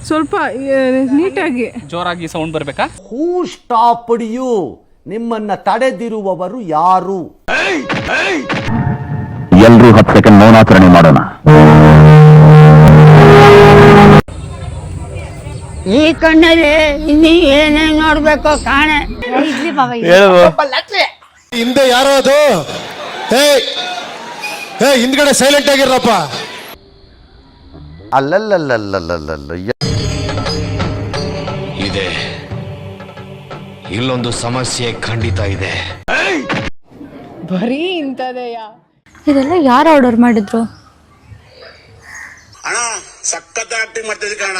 ಸ್ವಲ್ಪ ನೀಟಾಗಿ ಜೋರಾಗಿ ಸೌಂಡ್ ಬರ್ಬೇಕಾ? ಹೂ ಸ್ಟಾಪ್ಡ್ ಯು? ನಿಮ್ಮನ್ನ ತಡೆದಿರುವವರು ಯಾರು? ಎಲ್ರೂ 10 ಸೆಕೆಂಡ್ ಮೌನಾಚರಣೆ ಮಾಡೋಣ. ಈ ಕಣ್ಣಲ್ಲಿ ಇನ್ನೀ ಏನೇನ್ ನೋಡ್ಬೇಕು ಕಾಣೆ. ಹಿಂದೆ ಯಾರೋ ಅದು? ಹಿಂದ್ಗಡೆ ಸೈಲೆಂಟ್ ಆಗಿರಪ್ಪ. ಅಲ್ಲಲ್ಲಲ್ಲಲ್ಲಲ್ಲಲ್ಲ ಇದೆ, ಇಲ್ಲೊಂದು ಸಮಸ್ಯೆ ಖಂಡಿತ ಇದೆ. ಬರೀ ಇಂಥದೆಯ. ಇದೆಲ್ಲ ಯಾರು ಆರ್ಡರ್ ಮಾಡಿದ್ರು? ಅಣ್ಣ ಸಖತ್ ಆಕ್ಟಿಂಗ್ ಮಾಡ್ತಿದ್ದೆ ಕಣ.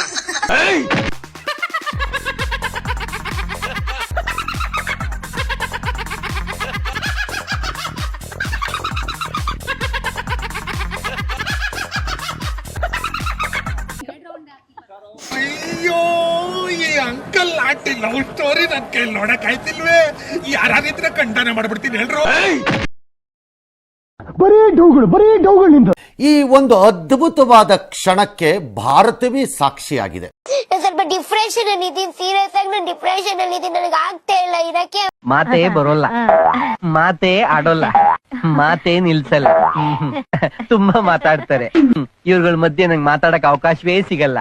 ಅಯ್ಯೋ, ಈ ಅಂಕಲ್ ಆಂಟಿ ಲವ್ ಸ್ಟೋರಿ ನನ್ ಕೈಲಿ ನೋಡಕ್ ಆಯ್ತಿಲ್ವೇ? ಯಾರಿದ್ರೆ ಖಂಡನೆ ಮಾಡ್ಬಿಡ್ತೀನಿ ಹೇಳ್ರು. ಈ ಒಂದು ಅದ್ಭುತವಾದ ಕ್ಷಣಕ್ಕೆ ಭಾರತವೇ ಸಾಕ್ಷಿಯಾಗಿದೆ. ಸ್ವಲ್ಪ ಡಿಪ್ರೆಷನ್ ಅಲ್ಲಿ ಇದೀನಿ, ಸೀರಿಯಸ್ ಆಗಿ ನಾನು ಡಿಪ್ರೆಷನ್ ಅಲ್ಲಿ ಇದೀನಿ, ನನಗೆ ಆಗ್ತಾ ಇಲ್ಲ ಇರಕ್ಕೆ. ಮಾತೇ ಬರೋಲ್ಲ, ಮಾತೇ ಆಡೋಲ್ಲ, ಮಾತೇ ನಿಲ್ಸಲ್ಲ, ತುಂಬಾ ಮಾತಾಡ್ತಾರೆ. ಇವ್ರಗಳ ಮಧ್ಯೆ ನಂಗೆ ಮಾತಾಡಕ್ ಅವಕಾಶವೇ ಸಿಗಲ್ಲ.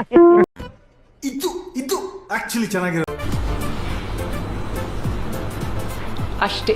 ಇದು ಆಕ್ಚುಲಿ ಚೆನ್ನಾಗಿರೋ ಅಷ್ಟೇ.